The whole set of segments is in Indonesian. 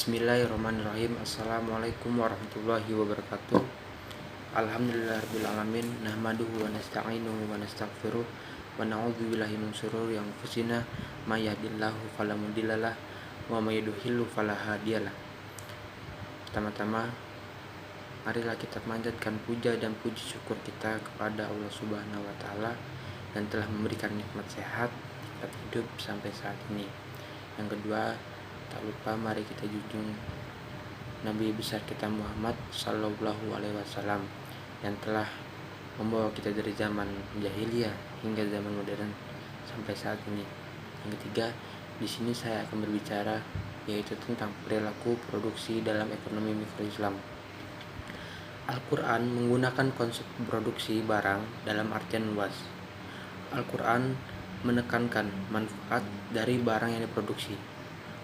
Bismillahirrahmanirrahim. Assalamualaikum warahmatullahi wabarakatuh. Alhamdulillahirrahmanirrahim. Nahmaduhu wa nasta'inuhu wa nastaghfiruh wa na'udzu billahi min syururi anfusina may yahdihillahu fala mudhillalah wa may yudhlil fala hadiyalah. Pertama-tama, marilah kita panjatkan puja dan puji syukur kita kepada Allah Subhanahu wa taala yang telah memberikan nikmat sehat, tetap hidup sampai saat ini. Yang kedua, tak lupa mari kita junjung Nabi besar kita Muhammad Sallallahu Alaihi Wasallam yang telah membawa kita dari zaman jahiliyah hingga zaman modern sampai saat ini. Yang ketiga, di sini saya akan berbicara yaitu tentang perilaku produksi dalam ekonomi mikro Islam. Al-Quran menggunakan konsep produksi barang dalam artian luas. Al-Quran menekankan manfaat dari barang yang diproduksi.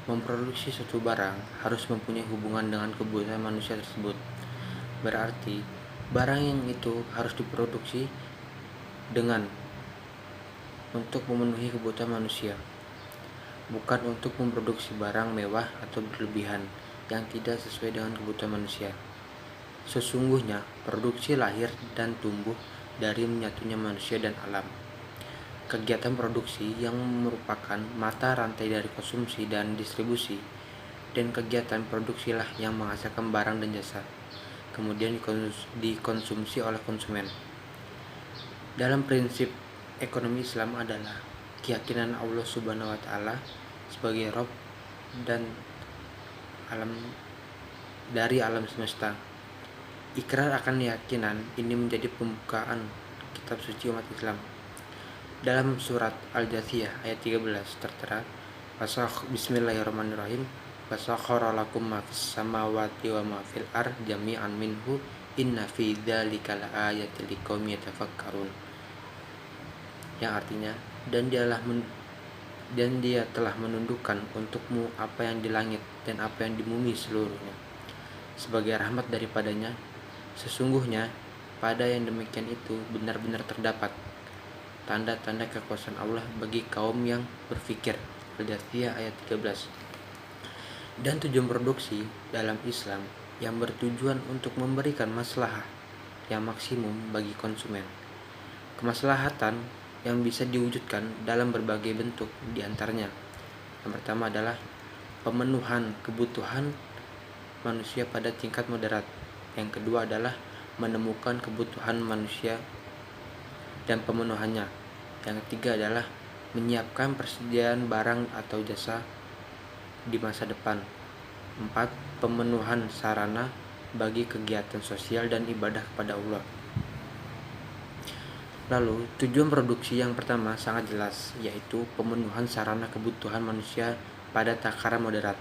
Memproduksi suatu barang harus mempunyai hubungan dengan kebutuhan manusia tersebut. Berarti, barang yang itu harus diproduksi untuk memenuhi kebutuhan manusia, bukan untuk memproduksi barang mewah atau berlebihan yang tidak sesuai dengan kebutuhan manusia. Sesungguhnya, produksi lahir dan tumbuh dari menyatunya manusia dan alam. Kegiatan produksi yang merupakan mata rantai dari konsumsi dan distribusi, dan kegiatan produksilah yang menghasilkan barang dan jasa, kemudian dikonsumsi oleh konsumen. Dalam prinsip ekonomi Islam adalah keyakinan Allah Subhanahu wa taala sebagai Rabb dan dari alam semesta. Ikrar akan keyakinan ini menjadi pembukaan kitab suci umat Islam. Dalam surat Al-Jathiyah ayat 13 tertera, Bismillahirrahmanirrahim, Wasakhara lakum ma fis samawati wa ma fil ardi jami'an minhu inna fi dzalika laayatil liqaumin yatafakkarun. Yang artinya, dan dia telah menundukkan untukmu apa yang di langit dan apa yang di bumi seluruhnya sebagai rahmat daripadanya. Sesungguhnya pada yang demikian itu benar-benar terdapat tanda-tanda kekuasaan Allah bagi kaum yang berfikir. Al-Jathiyah ayat 13. Dan tujuan produksi dalam Islam yang bertujuan untuk memberikan maslahah yang maksimum bagi konsumen. Kemaslahatan yang bisa diwujudkan dalam berbagai bentuk, diantaranya yang pertama adalah pemenuhan kebutuhan manusia pada tingkat moderat. Yang kedua adalah menemukan kebutuhan manusia dan pemenuhannya. Yang ketiga adalah menyiapkan persediaan barang atau jasa di masa depan. 4. Pemenuhan sarana bagi kegiatan sosial dan ibadah kepada Allah. Lalu, tujuan produksi yang pertama sangat jelas, yaitu pemenuhan sarana kebutuhan manusia pada takaran moderat.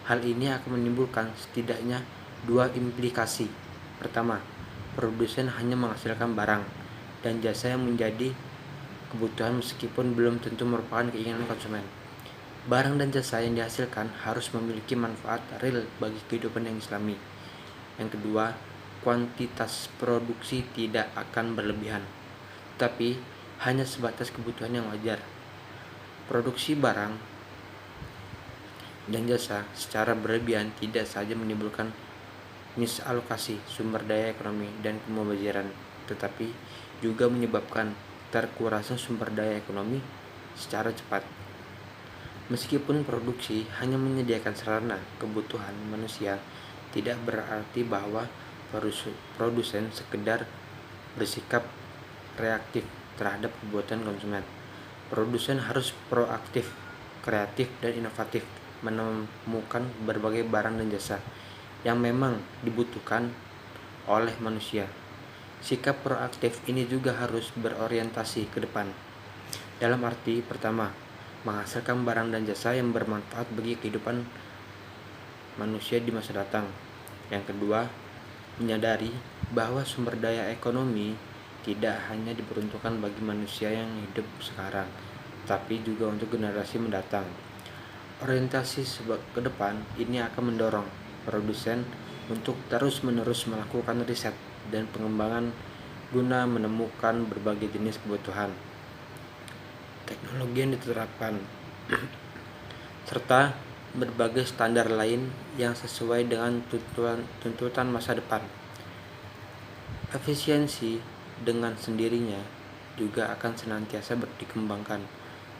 Hal ini akan menimbulkan setidaknya 2 implikasi. Pertama, produsen hanya menghasilkan barang dan jasa yang menjadi kebutuhan meskipun belum tentu merupakan keinginan konsumen. Barang dan jasa yang dihasilkan harus memiliki manfaat real bagi kehidupan yang islami. Yang kedua, kuantitas produksi tidak akan berlebihan, tapi hanya sebatas kebutuhan yang wajar. Produksi barang dan jasa secara berlebihan tidak saja menimbulkan misalokasi sumber daya ekonomi dan kemubaziran, tetapi juga menyebabkan terkurasnya sumber daya ekonomi secara cepat. Meskipun produksi hanya menyediakan sarana kebutuhan manusia, tidak berarti bahwa produsen sekedar bersikap reaktif terhadap kebutuhan konsumen. Produsen harus proaktif, kreatif, dan inovatif menemukan berbagai barang dan jasa yang memang dibutuhkan oleh manusia. Sikap proaktif ini juga harus berorientasi ke depan. Dalam arti pertama, menghasilkan barang dan jasa yang bermanfaat bagi kehidupan manusia di masa datang. Yang kedua, menyadari bahwa sumber daya ekonomi tidak hanya diperuntukkan bagi manusia yang hidup sekarang, tapi juga untuk generasi mendatang. Orientasi ke depan ini akan mendorong produsen untuk terus-menerus melakukan riset dan pengembangan guna menemukan berbagai jenis kebutuhan, teknologi yang diterapkan, serta berbagai standar lain yang sesuai dengan tuntutan masa depan. Efisiensi dengan sendirinya juga akan senantiasa dikembangkan,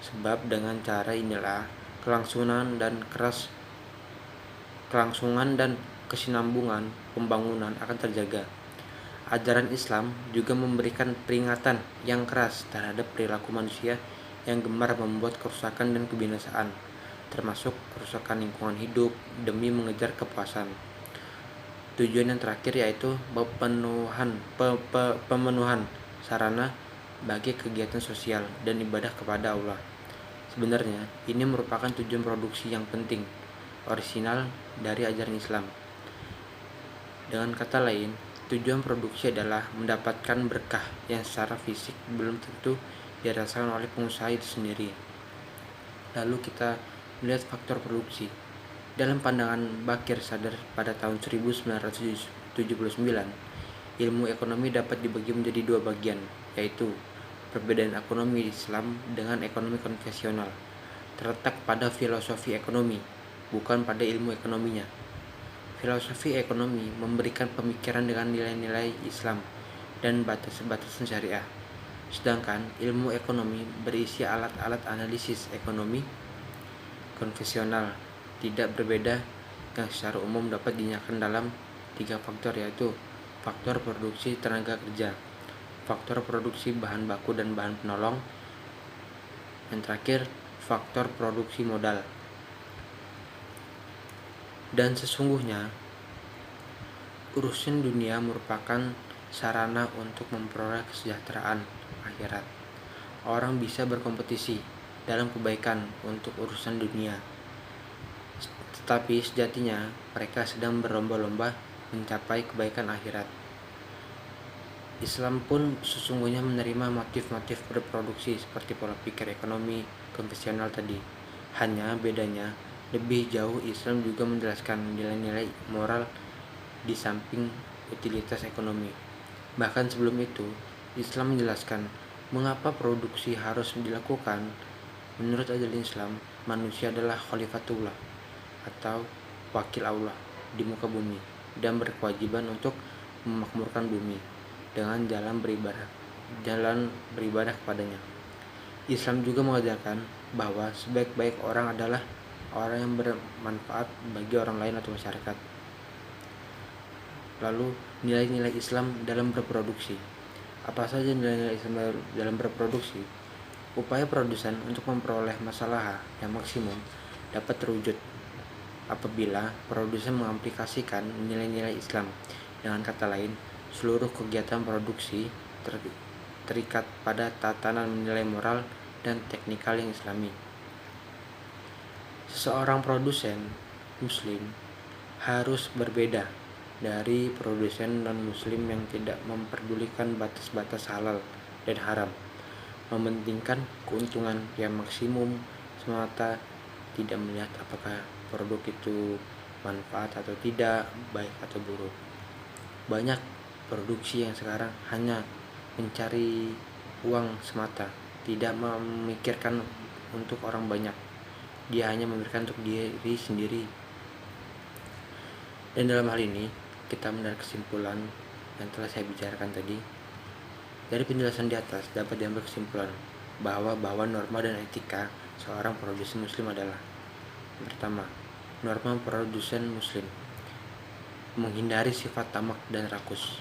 sebab dengan cara inilah kelangsungan dan kesinambungan pembangunan akan terjaga. Ajaran Islam juga memberikan peringatan yang keras terhadap perilaku manusia yang gemar membuat kerusakan dan kebinasaan, termasuk kerusakan lingkungan hidup demi mengejar kepuasan. Tujuan yang terakhir yaitu pemenuhan sarana bagi kegiatan sosial dan ibadah kepada Allah. Sebenarnya, ini merupakan tujuan produksi yang penting, orisinal dari ajaran Islam. Dengan kata lain, tujuan produksi adalah mendapatkan berkah yang secara fisik belum tentu dirasakan oleh pengusaha itu sendiri. Lalu kita melihat faktor produksi. Dalam pandangan Bakir Sadar pada tahun 1979, ilmu ekonomi dapat dibagi menjadi dua bagian, yaitu perbedaan ekonomi Islam dengan ekonomi konvensional, terletak pada filosofi ekonomi, bukan pada ilmu ekonominya. Filosofi ekonomi memberikan pemikiran dengan nilai-nilai Islam dan batas-batasan syariah, sedangkan ilmu ekonomi berisi alat-alat analisis ekonomi konvensional tidak berbeda yang secara umum dapat dinyatakan dalam 3 faktor, yaitu faktor produksi tenaga kerja, faktor produksi bahan baku dan bahan penolong, dan terakhir faktor produksi modal. Dan sesungguhnya urusan dunia merupakan sarana untuk memperoleh kesejahteraan akhirat. Orang bisa berkompetisi dalam kebaikan untuk urusan dunia, tetapi sejatinya mereka sedang berlomba-lomba mencapai kebaikan akhirat. Islam pun sesungguhnya menerima motif-motif berproduksi seperti pola pikir ekonomi konvensional tadi. Hanya bedanya, lebih jauh Islam juga menjelaskan nilai-nilai moral di samping utilitas ekonomi. Bahkan sebelum itu, Islam menjelaskan mengapa produksi harus dilakukan. Menurut ajaran Islam, manusia adalah khalifatullah atau wakil Allah di muka bumi dan berkewajiban untuk memakmurkan bumi dengan jalan beribadah kepadanya. Islam juga mengajarkan bahwa sebaik-baik orang adalah orang yang bermanfaat bagi orang lain atau masyarakat. Lalu nilai-nilai Islam dalam berproduksi. Apa saja nilai-nilai Islam dalam berproduksi? Upaya produsen untuk memperoleh masalah yang maksimum dapat terwujud apabila produsen mengaplikasikan nilai-nilai Islam. Dengan kata lain, seluruh kegiatan produksi terikat pada tatanan nilai moral dan teknikal yang Islami. Seseorang produsen Muslim harus berbeda dari produsen non-Muslim yang tidak memperdulikan batas-batas halal dan haram, mementingkan keuntungan yang maksimum semata, tidak melihat apakah produk itu manfaat atau tidak, baik atau buruk. Banyak produksi yang sekarang hanya mencari uang semata, tidak memikirkan untuk orang banyak. Dia hanya memikirkan untuk diri sendiri. Dan dalam hal ini, kita menarik kesimpulan yang telah saya bicarakan tadi. Dari penjelasan di atas dapat diambil kesimpulan bahwa norma dan etika seorang produsen Muslim adalah: pertama, norma produsen Muslim menghindari sifat tamak dan rakus.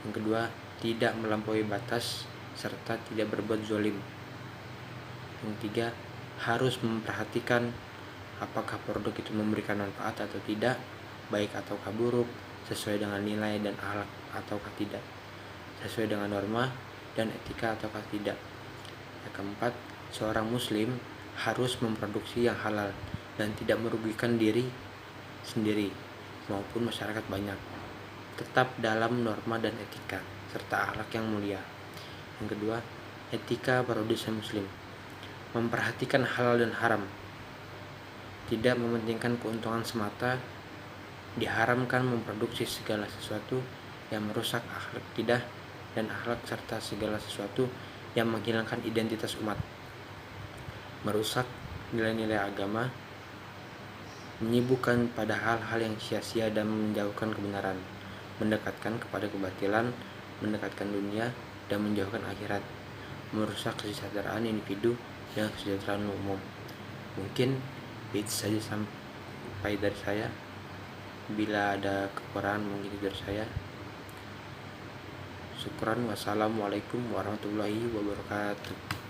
Yang kedua, tidak melampaui batas serta tidak berbuat zalim. Yang ketiga, harus memperhatikan apakah produk itu memberikan manfaat atau tidak, baik ataukah buruk, sesuai dengan nilai dan akhlak ataukah tidak, sesuai dengan norma dan etika ataukah tidak. Yang keempat, seorang Muslim harus memproduksi yang halal dan tidak merugikan diri sendiri maupun masyarakat banyak, tetap dalam norma dan etika serta akhlak yang mulia. Yang kedua, etika produsen Muslim memperhatikan halal dan haram, tidak mementingkan keuntungan semata, diharamkan memproduksi segala sesuatu yang merusak akhlak akidah dan akhlak serta segala sesuatu yang menghilangkan identitas umat, merusak nilai-nilai agama, menyibukkan pada hal-hal yang sia-sia dan menjauhkan kebenaran, mendekatkan kepada kebatilan, mendekatkan dunia dan menjauhkan akhirat, merusak kesejahteraan individu dan kesejahteraan umum. Mungkin itu saja sampai dari saya. Bila ada kekurangan mungkin dari saya. Syukran. Wassalamualaikum warahmatullahi wabarakatuh.